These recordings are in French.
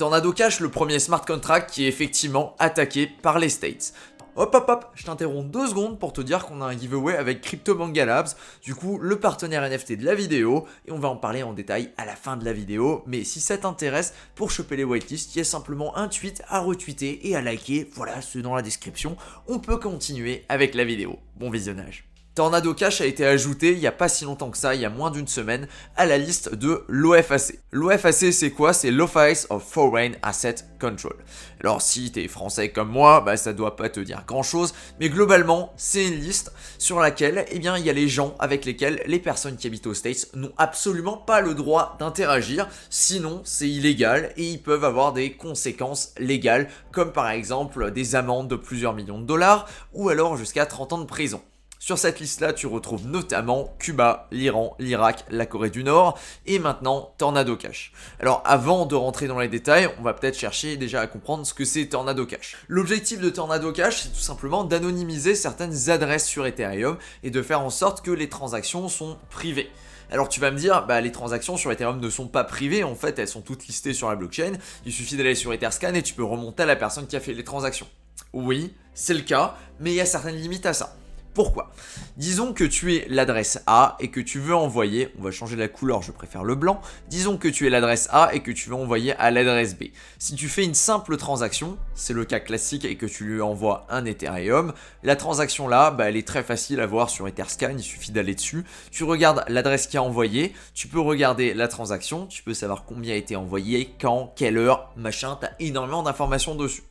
Tornado Cash, le premier smart contract qui est effectivement attaqué par les States. Hop, je t'interromps 2 secondes pour te dire qu'on a un giveaway avec Crypto Manga Labs, du coup le partenaire NFT de la vidéo, et on va en parler en détail à la fin de la vidéo, mais si ça t'intéresse, pour choper les whitelists, il y a simplement un tweet à retweeter et à liker, voilà, c'est dans la description, on peut continuer avec la vidéo. Bon visionnage. Tornado Cash a été ajouté il n'y a pas si longtemps que ça, il y a moins d'une semaine, à la liste de l'OFAC. L'OFAC c'est quoi? C'est l'Office of Foreign Asset Control. Alors si t'es français comme moi, bah ça doit pas te dire grand chose, mais globalement c'est une liste sur laquelle il y a les gens avec lesquels les personnes qui habitent aux States n'ont absolument pas le droit d'interagir, sinon c'est illégal et ils peuvent avoir des conséquences légales, comme par exemple des amendes de plusieurs millions de dollars ou alors jusqu'à 30 ans de prison. Sur cette liste-là, tu retrouves notamment Cuba, l'Iran, l'Irak, la Corée du Nord et maintenant Tornado Cash. Alors avant de rentrer dans les détails, on va peut-être chercher déjà à comprendre ce que c'est Tornado Cash. L'objectif de Tornado Cash, c'est tout simplement d'anonymiser certaines adresses sur Ethereum et de faire en sorte que les transactions sont privées. Alors tu vas me dire, les transactions sur Ethereum ne sont pas privées, en fait elles sont toutes listées sur la blockchain, il suffit d'aller sur Etherscan et tu peux remonter à la personne qui a fait les transactions. Oui, c'est le cas, mais il y a certaines limites à ça. Pourquoi? Disons que tu es l'adresse A et que tu veux envoyer, on va changer la couleur, je préfère le blanc. Disons que tu es l'adresse A et que tu veux envoyer à l'adresse B. Si tu fais une simple transaction, c'est le cas classique et que tu lui envoies un Ethereum, la transaction là, elle est très facile à voir sur Etherscan, il suffit d'aller dessus. Tu regardes l'adresse qui a envoyé, tu peux regarder la transaction, tu peux savoir combien a été envoyé, quand, quelle heure, machin, tu as énormément d'informations dessus.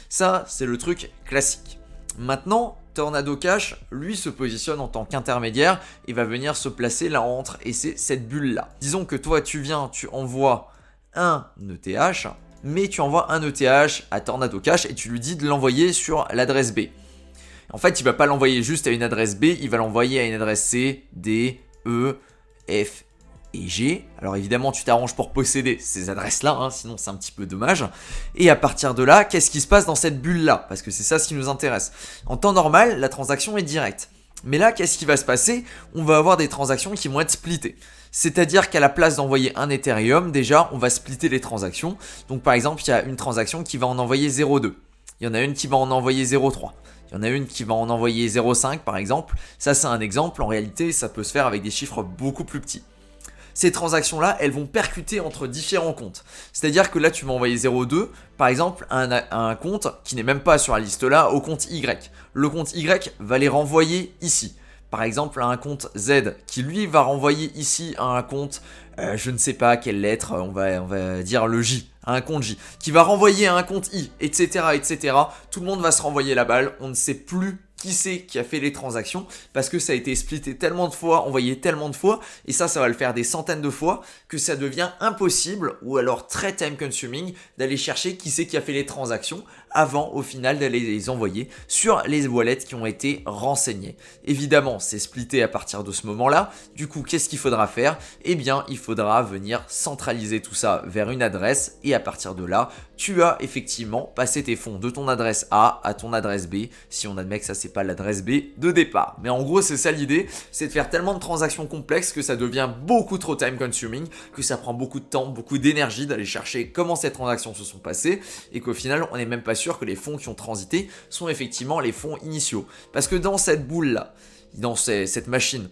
Ça, c'est le truc classique. Maintenant, Tornado Cash, lui, se positionne en tant qu'intermédiaire et va venir se placer là entre, et c'est cette bulle-là. Disons que toi, tu envoies un ETH, mais tu envoies un ETH à Tornado Cash et tu lui dis de l'envoyer sur l'adresse B. En fait, il va pas l'envoyer juste à une adresse B, il va l'envoyer à une adresse C, D, E, F et G. Alors évidemment, tu t'arranges pour posséder ces adresses-là, sinon c'est un petit peu dommage. Et à partir de là, qu'est-ce qui se passe dans cette bulle-là? Parce que c'est ça ce qui nous intéresse. En temps normal, la transaction est directe. Mais là, qu'est-ce qui va se passer? On va avoir des transactions qui vont être splittées. C'est-à-dire qu'à la place d'envoyer un Ethereum, déjà, on va splitter les transactions. Donc par exemple, il y a une transaction qui va en envoyer 0,2. Il y en a une qui va en envoyer 0,3. Il y en a une qui va en envoyer 0,5 par exemple. Ça, c'est un exemple. En réalité, ça peut se faire avec des chiffres beaucoup plus petits. Ces transactions-là, elles vont percuter entre différents comptes. C'est-à-dire que là, tu vas envoyer 0,2, par exemple, à un compte qui n'est même pas sur la liste-là, au compte Y. Le compte Y va les renvoyer ici. Par exemple, à un compte Z, qui lui va renvoyer ici à un compte, je ne sais pas quelle lettre, on va dire le J, à un compte J, qui va renvoyer à un compte I, etc., etc. Tout le monde va se renvoyer la balle, on ne sait plus qui c'est qui a fait les transactions parce que ça a été splitté tellement de fois, envoyé tellement de fois, et ça va le faire des centaines de fois que ça devient impossible ou alors très time consuming d'aller chercher qui c'est qui a fait les transactions avant au final d'aller les envoyer sur les wallets qui ont été renseignés. Évidemment, c'est splitté à partir de ce moment-là. Du coup, qu'est-ce qu'il faudra faire? Eh bien, il faudra venir centraliser tout ça vers une adresse et à partir de là, tu as effectivement passé tes fonds de ton adresse A à ton adresse B, si on admet que ça c'est pas l'adresse B de départ. Mais en gros, c'est ça l'idée, c'est de faire tellement de transactions complexes que ça devient beaucoup trop time consuming, que ça prend beaucoup de temps, beaucoup d'énergie d'aller chercher comment ces transactions se sont passées et qu'au final, on n'est même pas sûr que les fonds qui ont transité sont effectivement les fonds initiaux. Parce que dans cette boule-là, dans cette machine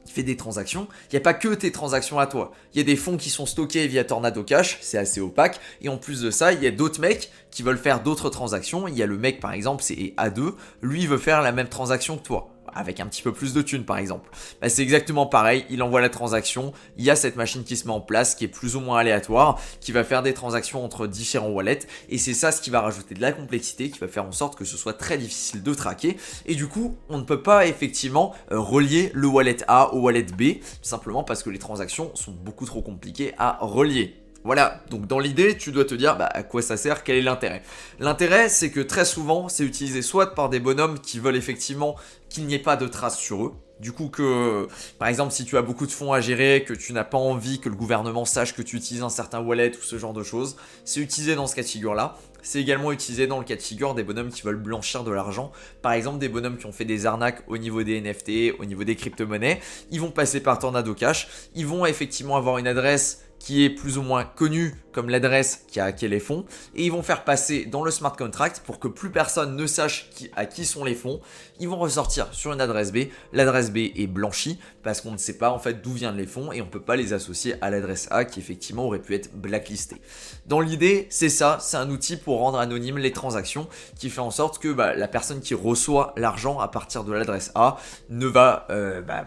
qui fait des transactions, il n'y a pas que tes transactions à toi. Il y a des fonds qui sont stockés via Tornado Cash, c'est assez opaque, et en plus de ça, il y a d'autres mecs qui veulent faire d'autres transactions. Il y a le mec par exemple, c'est A2, lui il veut faire la même transaction que toi, avec un petit peu plus de thunes par exemple. C'est exactement pareil, il envoie la transaction, il y a cette machine qui se met en place, qui est plus ou moins aléatoire, qui va faire des transactions entre différents wallets, et c'est ça ce qui va rajouter de la complexité, qui va faire en sorte que ce soit très difficile de traquer, et du coup, on ne peut pas effectivement relier le wallet A au wallet B, simplement parce que les transactions sont beaucoup trop compliquées à relier. Voilà, donc dans l'idée, tu dois te dire à quoi ça sert, quel est l'intérêt. L'intérêt, c'est que très souvent, c'est utilisé soit par des bonhommes qui veulent effectivement qu'il n'y ait pas de traces sur eux. Du coup que, par exemple, si tu as beaucoup de fonds à gérer, que tu n'as pas envie que le gouvernement sache que tu utilises un certain wallet ou ce genre de choses, c'est utilisé dans ce cas de figure-là. C'est également utilisé dans le cas de figure des bonhommes qui veulent blanchir de l'argent. Par exemple, des bonhommes qui ont fait des arnaques au niveau des NFT, au niveau des crypto-monnaies. Ils vont passer par Tornado Cash. Ils vont effectivement avoir une adresse qui est plus ou moins connue comme l'adresse qui a hacké les fonds, et ils vont faire passer dans le smart contract pour que plus personne ne sache à qui sont les fonds. Ils vont ressortir sur une adresse B. L'adresse B est blanchie parce qu'on ne sait pas en fait d'où viennent les fonds et on ne peut pas les associer à l'adresse A qui effectivement aurait pu être blacklistée. Dans l'idée, c'est ça, c'est un outil pour rendre anonymes les transactions qui fait en sorte que la personne qui reçoit l'argent à partir de l'adresse A ne va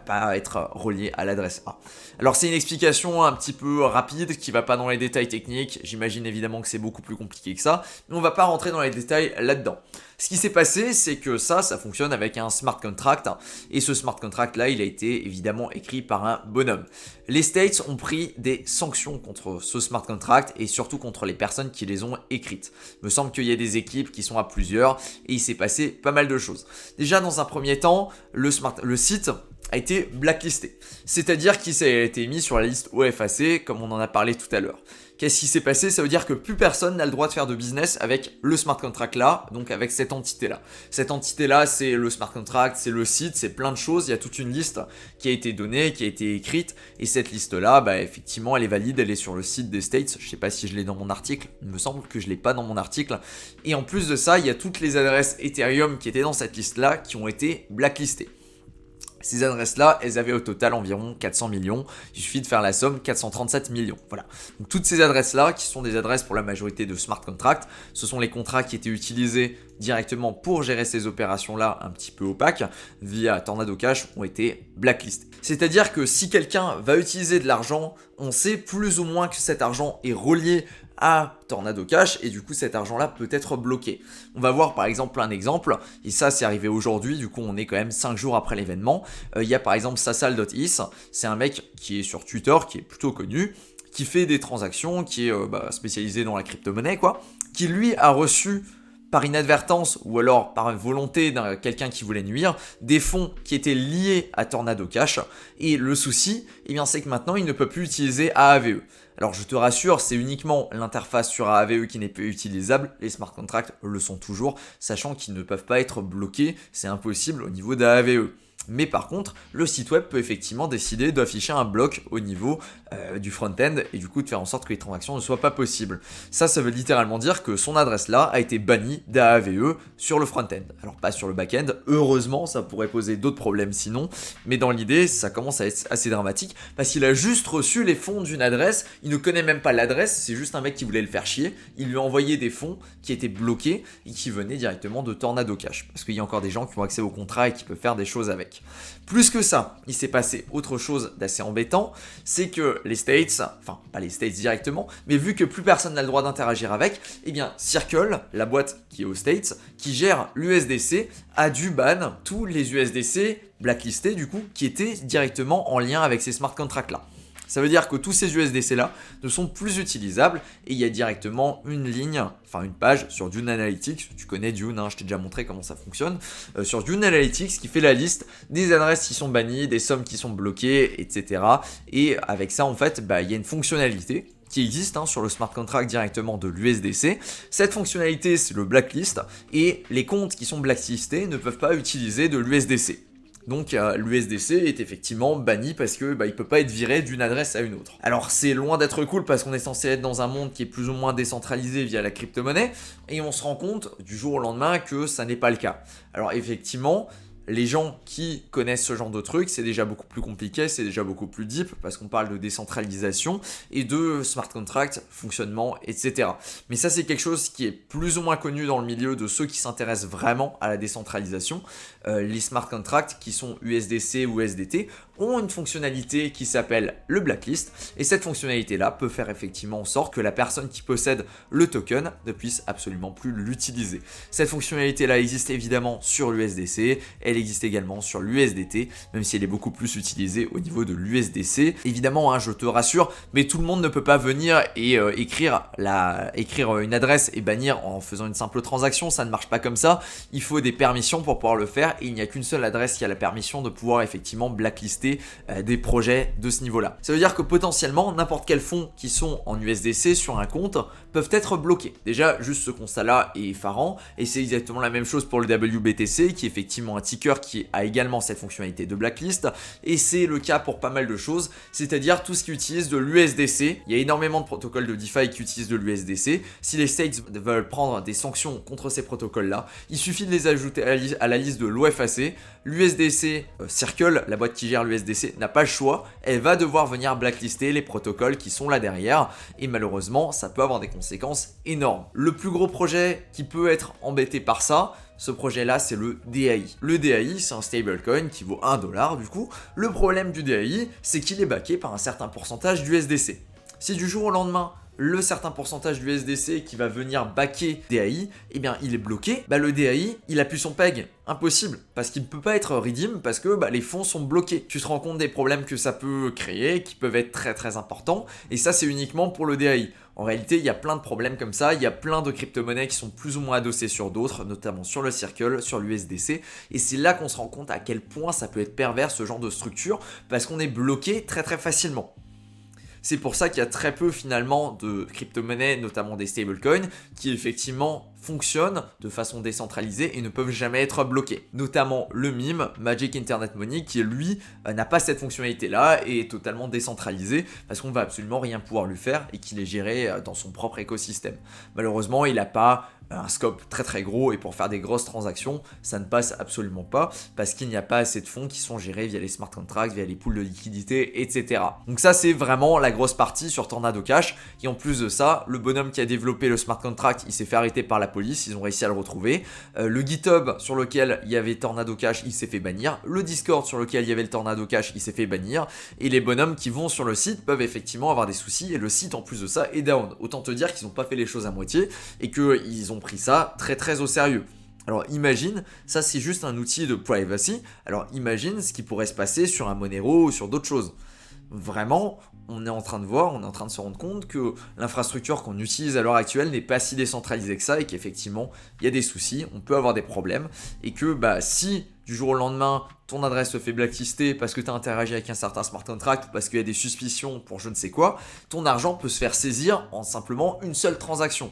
pas être reliée à l'adresse A. Alors c'est une explication un petit peu rapide qui va pas dans les détails techniques, j'imagine évidemment que c'est beaucoup plus compliqué que ça, mais on va pas rentrer dans les détails là-dedans. Ce qui s'est passé, c'est que ça fonctionne avec un smart contract, et ce smart contract là, il a été évidemment écrit par un bonhomme. Les States ont pris des sanctions contre ce smart contract et surtout contre les personnes qui les ont écrites. Il me semble qu'il y a des équipes qui sont à plusieurs et il s'est passé pas mal de choses. Déjà dans un premier temps, le site a été blacklisté, c'est-à-dire qu'il a été mis sur la liste OFAC comme on en a parlé tout à l'heure. Qu'est-ce qui s'est passé? Ça veut dire que plus personne n'a le droit de faire de business avec le smart contract là, donc avec cette entité là. Cette entité là, c'est le smart contract, c'est le site, c'est plein de choses, il y a toute une liste qui a été donnée, qui a été écrite, et cette liste là, effectivement, elle est valide, elle est sur le site des States, je sais pas si je l'ai dans mon article, il me semble que je l'ai pas dans mon article, et en plus de ça, il y a toutes les adresses Ethereum qui étaient dans cette liste là qui ont été blacklistées. Ces adresses-là, elles avaient au total environ 400 millions. Il suffit de faire la somme, 437 millions. Voilà. Donc toutes ces adresses-là, qui sont des adresses pour la majorité de smart contracts, ce sont les contrats qui étaient utilisés directement pour gérer ces opérations-là un petit peu opaques via Tornado Cash, ont été blacklistés. C'est-à-dire que si quelqu'un va utiliser de l'argent, on sait plus ou moins que cet argent est relié à Tornado Cash et du coup cet argent là peut être bloqué. On va voir par exemple un exemple, et ça c'est arrivé aujourd'hui, du coup on est quand même 5 jours après l'événement. Il y a par exemple Sasal.is, c'est un mec qui est sur Twitter, qui est plutôt connu, qui fait des transactions, qui est spécialisé dans la crypto-monnaie quoi, qui lui a reçu par inadvertance ou alors par volonté d'un quelqu'un qui voulait nuire, des fonds qui étaient liés à Tornado Cash. Et le souci, c'est que maintenant il ne peut plus utiliser AAVE. Alors je te rassure, c'est uniquement l'interface sur AAVE qui n'est plus utilisable, les smart contracts le sont toujours, sachant qu'ils ne peuvent pas être bloqués, c'est impossible au niveau d'AAVE. Mais par contre, le site web peut effectivement décider d'afficher un bloc au niveau du front-end et du coup de faire en sorte que les transactions ne soient pas possibles. Ça veut littéralement dire que son adresse là a été bannie d'AAVE sur le front-end. Alors pas sur le back-end, heureusement ça pourrait poser d'autres problèmes sinon, mais dans l'idée ça commence à être assez dramatique parce qu'il a juste reçu les fonds d'une adresse, il ne connaît même pas l'adresse, c'est juste un mec qui voulait le faire chier, il lui a envoyé des fonds qui étaient bloqués et qui venaient directement de Tornado Cash, parce qu'il y a encore des gens qui ont accès au contrat et qui peuvent faire des choses avec. Plus que ça, il s'est passé autre chose d'assez embêtant, c'est que les States, enfin pas les States directement, mais vu que plus personne n'a le droit d'interagir avec, Circle, la boîte qui est aux States, qui gère l'USDC, a dû ban tous les USDC blacklistés du coup, qui étaient directement en lien avec ces smart contracts là. Ça veut dire que tous ces USDC là ne sont plus utilisables et il y a directement une ligne, enfin une page sur Dune Analytics, tu connais Dune, je t'ai déjà montré comment ça fonctionne, sur Dune Analytics qui fait la liste des adresses qui sont bannies, des sommes qui sont bloquées, etc. Et avec ça en fait, il y a une fonctionnalité qui existe sur le smart contract directement de l'USDC. Cette fonctionnalité c'est le blacklist et les comptes qui sont blacklistés ne peuvent pas utiliser de l'USDC. Donc l'USDC est effectivement banni parce que il peut pas être viré d'une adresse à une autre. Alors c'est loin d'être cool parce qu'on est censé être dans un monde qui est plus ou moins décentralisé via la crypto-monnaie et on se rend compte du jour au lendemain que ça n'est pas le cas. Alors effectivement, les gens qui connaissent ce genre de truc, c'est déjà beaucoup plus compliqué, c'est déjà beaucoup plus deep parce qu'on parle de décentralisation et de smart contract, fonctionnement, etc. Mais ça, c'est quelque chose qui est plus ou moins connu dans le milieu de ceux qui s'intéressent vraiment à la décentralisation. Les smart contracts qui sont USDC ou USDT ont une fonctionnalité qui s'appelle le blacklist et cette fonctionnalité-là peut faire effectivement en sorte que la personne qui possède le token ne puisse absolument plus l'utiliser. Cette fonctionnalité-là existe évidemment sur l'USDC, elle existe également sur l'USDT, même si elle est beaucoup plus utilisée au niveau de l'USDC. Évidemment, je te rassure, mais tout le monde ne peut pas venir et écrire une adresse et bannir en faisant une simple transaction, ça ne marche pas comme ça. Il faut des permissions pour pouvoir le faire et il n'y a qu'une seule adresse qui a la permission de pouvoir effectivement blacklister accepter des projets de ce niveau-là. Ça veut dire que potentiellement, n'importe quels fonds qui sont en USDC sur un compte peuvent être bloqués. Déjà, juste ce constat-là est effarant, et c'est exactement la même chose pour le WBTC, qui est effectivement un ticker qui a également cette fonctionnalité de blacklist, et c'est le cas pour pas mal de choses, c'est-à-dire tout ce qui utilise de l'USDC. Il y a énormément de protocoles de DeFi qui utilisent de l'USDC. Si les states veulent prendre des sanctions contre ces protocoles-là, il suffit de les ajouter à la liste de l'OFAC. L'USDC Circle, la boîte qui gère l'USDC, n'a pas le choix, elle va devoir venir blacklister les protocoles qui sont là derrière, et malheureusement, ça peut avoir des conséquences énormes. Le plus gros projet qui peut être embêté par ça, ce projet-là, c'est le DAI. Le DAI, c'est un stablecoin qui vaut 1$ du coup. Le problème du DAI, c'est qu'il est backé par un certain pourcentage d'USDC. Si du jour au lendemain, le certain pourcentage du SDC qui va venir backer DAI, eh bien il est bloqué, le DAI, il a plus son peg. Impossible, parce qu'il ne peut pas être redeem, parce que les fonds sont bloqués. Tu te rends compte des problèmes que ça peut créer, qui peuvent être très très importants, et ça c'est uniquement pour le DAI. En réalité, il y a plein de problèmes comme ça, il y a plein de crypto-monnaies qui sont plus ou moins adossées sur d'autres, notamment sur le Circle, sur l'USDC, et c'est là qu'on se rend compte à quel point ça peut être pervers ce genre de structure, parce qu'on est bloqué très très facilement. C'est pour ça qu'il y a très peu finalement de crypto-monnaies, notamment des stablecoins, qui effectivement fonctionnent de façon décentralisée et ne peuvent jamais être bloqués. Notamment le MIM, Magic Internet Money, qui lui n'a pas cette fonctionnalité-là et est totalement décentralisé parce qu'on va absolument rien pouvoir lui faire et qu'il est géré dans son propre écosystème. Malheureusement, il n'a pas un scope très très gros et pour faire des grosses transactions, ça ne passe absolument pas parce qu'il n'y a pas assez de fonds qui sont gérés via les smart contracts, via les pools de liquidité, etc. Donc ça c'est vraiment la grosse partie sur Tornado Cash et en plus de ça, le bonhomme qui a développé le smart contract, il s'est fait arrêter par la police, ils ont réussi à le retrouver. Le GitHub sur lequel il y avait Tornado Cash, il s'est fait bannir. Le Discord sur lequel il y avait le Tornado Cash, il s'est fait bannir. Et les bonhommes qui vont sur le site peuvent effectivement avoir des soucis et le site en plus de ça est down. Autant te dire qu'ils n'ont pas fait les choses à moitié et qu'ils ont pris ça très très au sérieux. Alors imagine, ça c'est juste un outil de privacy, alors imagine ce qui pourrait se passer sur un Monero ou sur d'autres choses. Vraiment, on est en train de voir, on est en train de se rendre compte que l'infrastructure qu'on utilise à l'heure actuelle n'est pas si décentralisée que ça et qu'effectivement, il y a des soucis, on peut avoir des problèmes et que si du jour au lendemain, ton adresse se fait blacklister parce que tu as interagi avec un certain smart contract ou parce qu'il y a des suspicions pour je ne sais quoi, ton argent peut se faire saisir en simplement une seule transaction.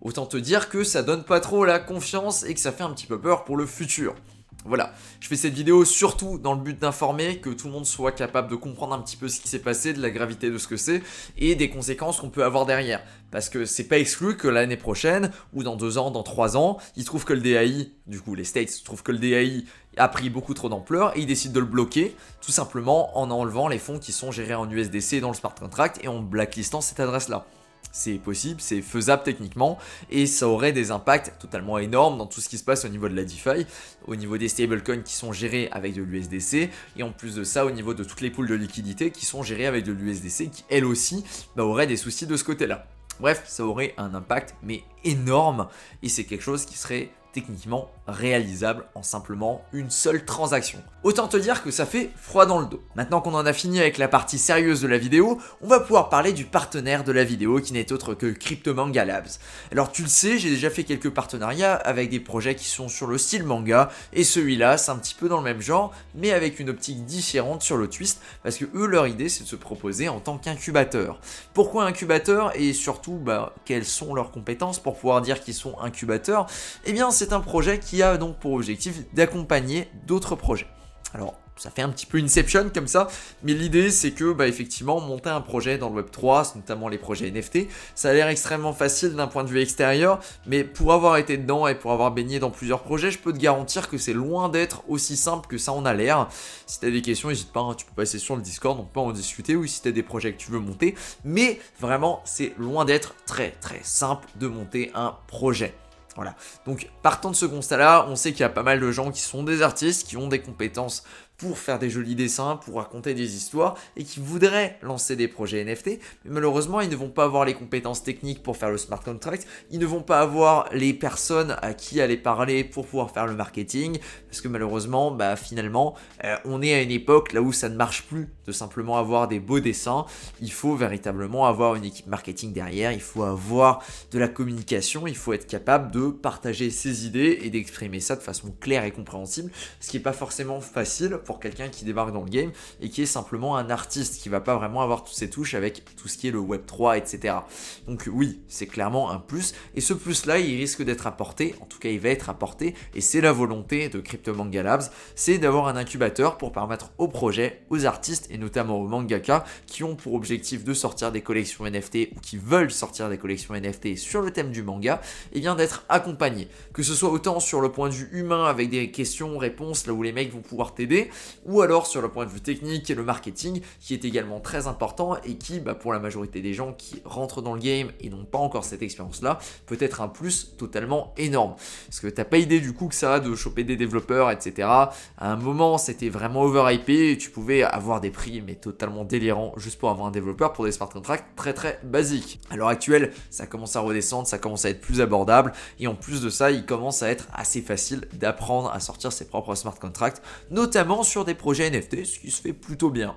Autant te dire que ça donne pas trop la confiance et que ça fait un petit peu peur pour le futur. Voilà, je fais cette vidéo surtout dans le but d'informer, que tout le monde soit capable de comprendre un petit peu ce qui s'est passé, de la gravité de ce que c'est et des conséquences qu'on peut avoir derrière. Parce que c'est pas exclu que l'année prochaine, ou dans 2 ans, dans 3 ans, ils trouvent que le DAI, du coup les States trouvent que le DAI a pris beaucoup trop d'ampleur et ils décident de le bloquer, tout simplement en enlevant les fonds qui sont gérés en USDC dans le smart contract et en blacklistant cette adresse-là. C'est possible, c'est faisable techniquement et ça aurait des impacts totalement énormes dans tout ce qui se passe au niveau de la DeFi, au niveau des stablecoins qui sont gérés avec de l'USDC et en plus de ça au niveau de toutes les pools de liquidité qui sont gérées avec de l'USDC qui elles aussi auraient des soucis de ce côté-là. Bref, ça aurait un impact mais énorme et c'est quelque chose qui serait techniquement réalisable en simplement une seule transaction. Autant te dire que ça fait froid dans le dos. Maintenant qu'on en a fini avec la partie sérieuse de la vidéo, on va pouvoir parler du partenaire de la vidéo qui n'est autre que CryptoManga Labs. Alors tu le sais, j'ai déjà fait quelques partenariats avec des projets qui sont sur le style manga et celui-là c'est un petit peu dans le même genre mais avec une optique différente sur le twist parce que eux leur idée c'est de se proposer en tant qu'incubateur. Pourquoi incubateur et surtout quelles sont leurs compétences pour pouvoir dire qu'ils sont incubateurs? Eh bien c'est un projet qui a donc pour objectif d'accompagner d'autres projets. Alors, ça fait un petit peu Inception comme ça, mais l'idée c'est que effectivement monter un projet dans le Web3, notamment les projets NFT, ça a l'air extrêmement facile d'un point de vue extérieur, mais pour avoir été dedans et pour avoir baigné dans plusieurs projets, je peux te garantir que c'est loin d'être aussi simple que ça en a l'air. Si tu as des questions, n'hésite pas, tu peux passer sur le Discord, on peut en discuter, ou si tu as des projets que tu veux monter, mais vraiment c'est loin d'être très très simple de monter un projet. Voilà, donc partant de ce constat-là, on sait qu'il y a pas mal de gens qui sont des artistes, qui ont des compétences pour faire des jolis dessins, pour raconter des histoires et qui voudraient lancer des projets NFT, mais malheureusement ils ne vont pas avoir les compétences techniques pour faire le smart contract, ils ne vont pas avoir les personnes à qui aller parler pour pouvoir faire le marketing, parce que malheureusement finalement on est à une époque là où ça ne marche plus de simplement avoir des beaux dessins, il faut véritablement avoir une équipe marketing derrière, il faut avoir de la communication, il faut être capable de partager ses idées et d'exprimer ça de façon claire et compréhensible, ce qui n'est pas forcément facile pour pour quelqu'un qui débarque dans le game et qui est simplement un artiste, qui va pas vraiment avoir toutes ses touches avec tout ce qui est le Web3, etc. Donc oui, c'est clairement un plus, et ce plus-là, il risque d'être apporté, en tout cas il va être apporté, et c'est la volonté de CryptoManga Labs, c'est d'avoir un incubateur pour permettre aux projets, aux artistes, et notamment aux mangaka, qui ont pour objectif de sortir des collections NFT, ou qui veulent sortir des collections NFT sur le thème du manga, et bien d'être accompagnés. Que ce soit autant sur le point de vue humain, avec des questions-réponses, là où les mecs vont pouvoir t'aider, ou alors sur le point de vue technique et le marketing, qui est également très important, et qui, pour la majorité des gens qui rentrent dans le game et n'ont pas encore cette expérience-là, peut être un plus totalement énorme. Parce que t'as pas idée du coup que ça de choper des développeurs, etc. À un moment, c'était vraiment overhypé, et tu pouvais avoir des prix mais totalement délirants juste pour avoir un développeur pour des smart contracts très très basiques. À l'heure actuelle, ça commence à redescendre, ça commence à être plus abordable, et en plus de ça, il commence à être assez facile d'apprendre à sortir ses propres smart contracts, notamment sur des projets NFT, ce qui se fait plutôt bien.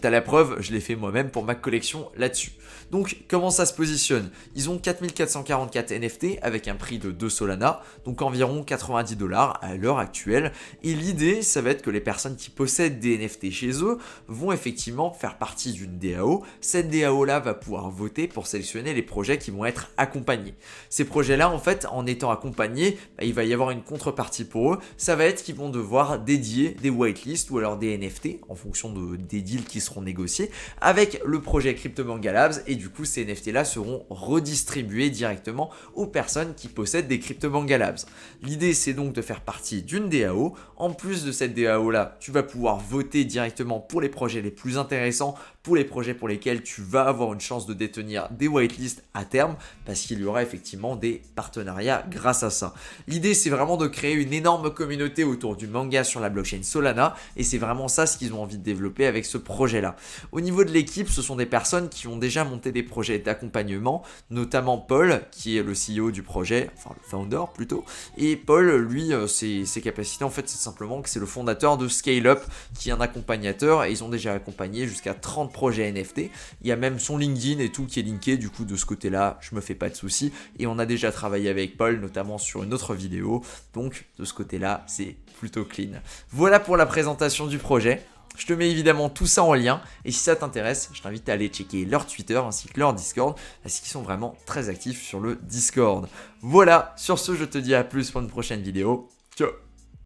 T'as la preuve, je l'ai fait moi-même pour ma collection là-dessus. Donc comment ça se positionne? Ils ont 4444 NFT avec un prix de 2 Solana, donc environ 90 $ à l'heure actuelle. Et l'idée, ça va être que les personnes qui possèdent des NFT chez eux vont effectivement faire partie d'une DAO. Cette DAO-là va pouvoir voter pour sélectionner les projets qui vont être accompagnés. Ces projets-là, en fait, en étant accompagnés, il va y avoir une contrepartie pour eux. Ça va être qu'ils vont devoir dédier des whitelists ou alors des NFT en fonction des deals qui seront négociés avec le projet CryptoManga Labs, et du coup ces NFT là seront redistribués directement aux personnes qui possèdent des CryptoManga Labs. L'idée, c'est donc de faire partie d'une DAO. En plus de cette DAO là, tu vas pouvoir voter directement pour les projets les plus intéressants, pour les projets pour lesquels tu vas avoir une chance de détenir des whitelists à terme, parce qu'il y aura effectivement des partenariats grâce à ça. L'idée, c'est vraiment de créer une énorme communauté autour du manga sur la blockchain Solana, et c'est vraiment ça ce qu'ils ont envie de développer avec ce projet-là. Au niveau de l'équipe, ce sont des personnes qui ont déjà monté des projets d'accompagnement, notamment Paul, qui est le CEO du projet, enfin le founder plutôt, et Paul, lui, ses capacités, en fait, c'est simplement que c'est le fondateur de Scale Up, qui est un accompagnateur, et ils ont déjà accompagné jusqu'à 30 projets NFT. Il y a même son LinkedIn et tout qui est linké, du coup de ce côté-là, je me fais pas de soucis, et on a déjà travaillé avec Paul, notamment sur une autre vidéo, donc de ce côté-là, c'est plutôt clean. Voilà pour la présentation du projet. Je te mets évidemment tout ça en lien, et si ça t'intéresse, je t'invite à aller checker leur Twitter ainsi que leur Discord, parce qu'ils sont vraiment très actifs sur le Discord. Voilà, sur ce, je te dis à plus pour une prochaine vidéo. Ciao!